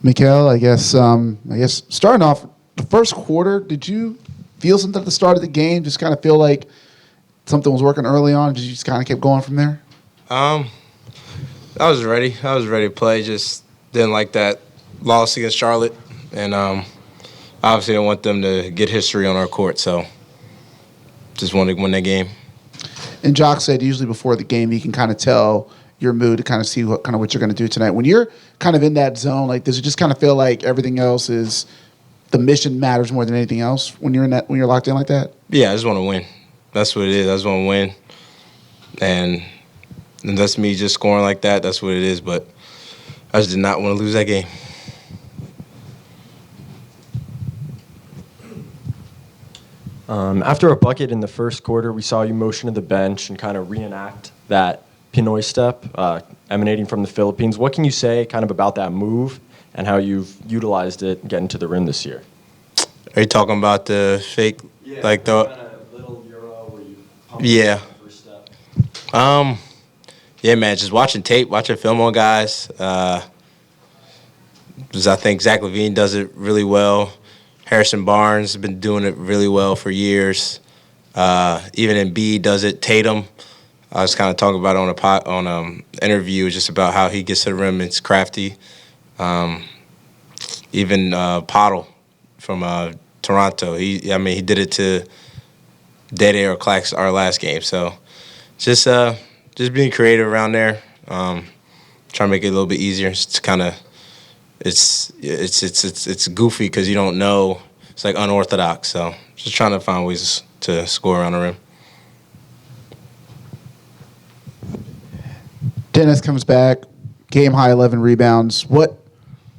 Mikal, I guess starting off the first quarter, did you feel something at the start of the game? Just kind of feel like something was working early on? Did you just kind of keep going from there? Um, I was ready. I was ready to play. Just didn't like that loss against Charlotte, and obviously didn't want them to get history on our court. So just wanted to win that game. And Jock said usually before the game you can kind of tell your mood to kind of see what you're going to do tonight. When you're kind of in that zone, like does it just kind of feel like everything else is the mission matters more than anything else when you're locked in like that? Yeah, I just want to win. That's what it is. I just want to win, and that's me just scoring like that. That's what it is. But I just did not want to lose that game. After a bucket in the first quarter, we saw you motion to the bench and kind of reenact that Pinoy step emanating from the Philippines. What can you say kind of about that move and how you've utilized it getting to the rim this year? Are you talking about the fake, like the kind of little euro where you pump Yeah. the first step? Yeah, man, just watching tape, watching film on guys. Because I think Zach LaVine does it really well. Harrison Barnes has been doing it really well for years. Even Embiid does it. Tatum, I was kind of talking about it on interview, just about how he gets to the rim. It's crafty. Even Pottle from Toronto, he did it to Dede or Clax our last game. So just being creative around there, trying to make it a little bit easier. It's kind of it's goofy because you don't know. It's like unorthodox. So just trying to find ways to score around the rim. Dennis comes back, game high 11 rebounds. What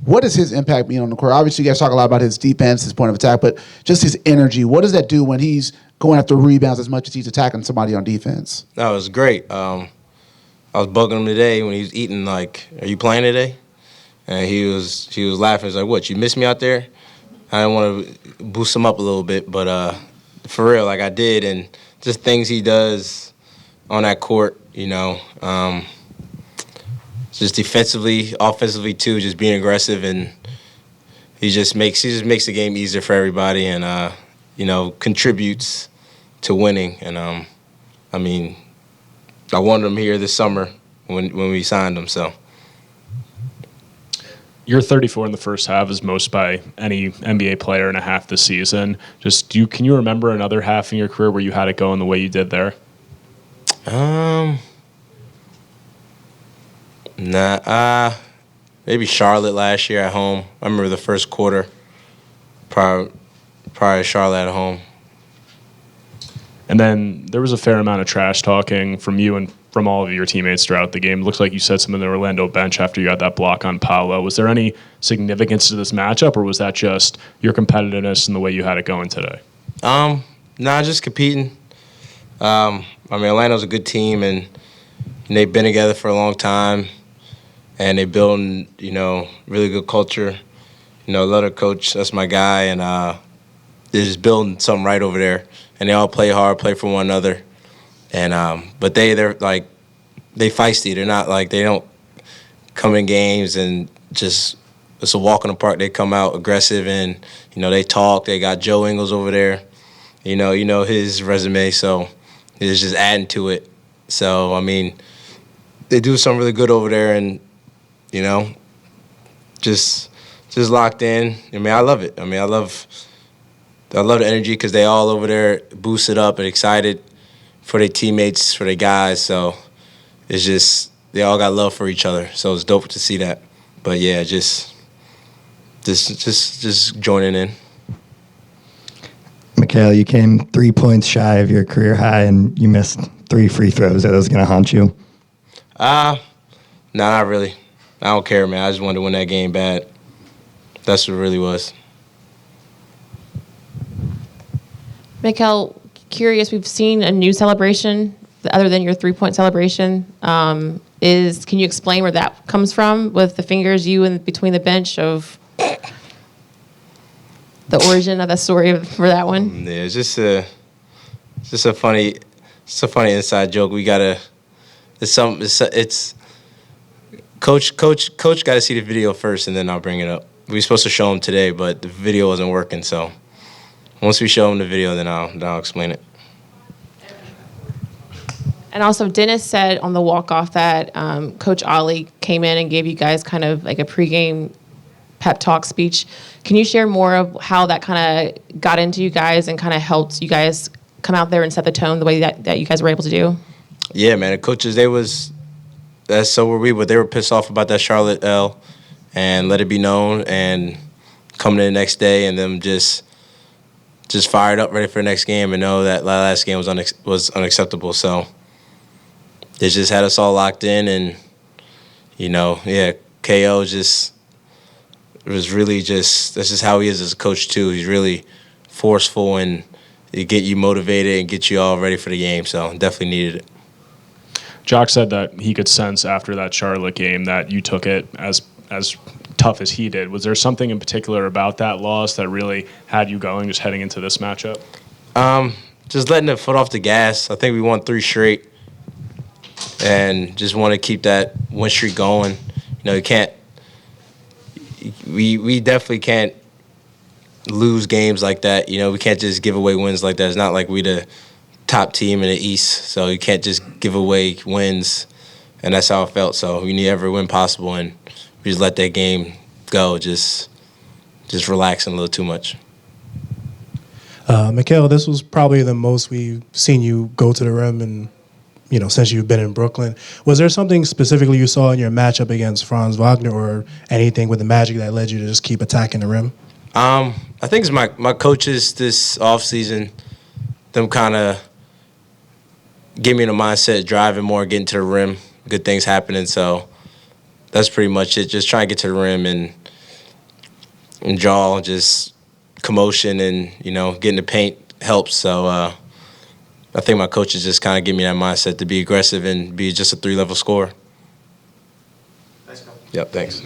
does his impact mean on the court? Obviously, you guys talk a lot about his defense, his point of attack, but just his energy. What does that do when he's going after rebounds as much as he's attacking somebody on defense? That was great. I was bugging him today when he was eating. Like, are you playing today? And he was laughing. He's like, "What? You missed me out there?" I didn't want to boost him up a little bit, but for real, like I did, and just things he does on that court, just defensively, offensively too, just being aggressive, and he just makes the game easier for everybody, and contributes to winning. And I wanted him here this summer when we signed him. So You're 34 in the first half is most by any NBA player in a half this season. Can you remember another half in your career where you had it going the way you did there? Maybe Charlotte last year at home. I remember the first quarter prior to Charlotte at home. And then there was a fair amount of trash talking from you and from all of your teammates throughout the game. It looks like you said something in the Orlando bench after you got that block on Paolo. Was there any significance to this matchup, or was that just your competitiveness and the way you had it going today? Just competing. Orlando's a good team, and they've been together for a long time, and they building, really good culture. Love their coach. That's my guy, and they're just building something right over there. And they all play hard, play for one another. And but they're like, they feisty. They're not like, they don't come in games and just, it's a walk in the park. They come out aggressive, and they talk. They got Joe Ingles over there. You know his resume, so it's just adding to it. So they do something really good over there, and just locked in. I love it. I love the energy because they all over there boosted up and excited for their teammates, for their guys. So it's just, they all got love for each other. So it's dope to see that. But yeah, just joining in. Mikal, you came 3 points shy of your career high, and you missed 3 free throws. Are those going to haunt you? No, not really. I don't care, man. I just wanted to win that game bad. That's what it really was. Mikal, curious, we've seen a new celebration other than your 3-point celebration. Can you explain where that comes from with the fingers you in between the bench of the origin of the story for that one? Yeah, it's just a funny inside joke. We gotta, Coach got to see the video first, and then I'll bring it up. We were supposed to show him today, but the video wasn't working. So once we show him the video, then I'll explain it. And also, Dennis said on the walk-off that Coach Ollie came in and gave you guys kind of like a pregame pep talk speech. Can you share more of how that kind of got into you guys and kind of helped you guys come out there and set the tone the way that you guys were able to do? Yeah, man. The coaches, so were we, but they were pissed off about that Charlotte L and let it be known, and coming in the next day and them just fired up, ready for the next game, and know that last game was unacceptable. So they just had us all locked in, and, KO was really that's just how he is as a coach, too. He's really forceful, and he get you motivated and get you all ready for the game. So definitely needed it. Jock said that he could sense after that Charlotte game that you took it as tough as he did. Was there something in particular about that loss that really had you going just heading into this matchup? Just letting the foot off the gas. I think we won 3 straight, and just want to keep that win streak going. You can't. We definitely can't lose games like that. We can't just give away wins like that. It's not like we the top team in the East, so you can't just give away wins, and that's how it felt. So we need every win possible, and we just let that game go, just relaxing a little too much. Mikal, this was probably the most we've seen you go to the rim and since you've been in Brooklyn. Was there something specifically you saw in your matchup against Franz Wagner or anything with the Magic that led you to just keep attacking the rim? I think it's my coaches this offseason, them kind of get me in the mindset, driving more, getting to the rim, good things happening. So that's pretty much it. Just trying to get to the rim and draw, just commotion, and, getting the paint helps. So I think my coaches just kind of give me that mindset to be aggressive and be just a 3-level scorer. Thanks, Coach. Yep, thanks.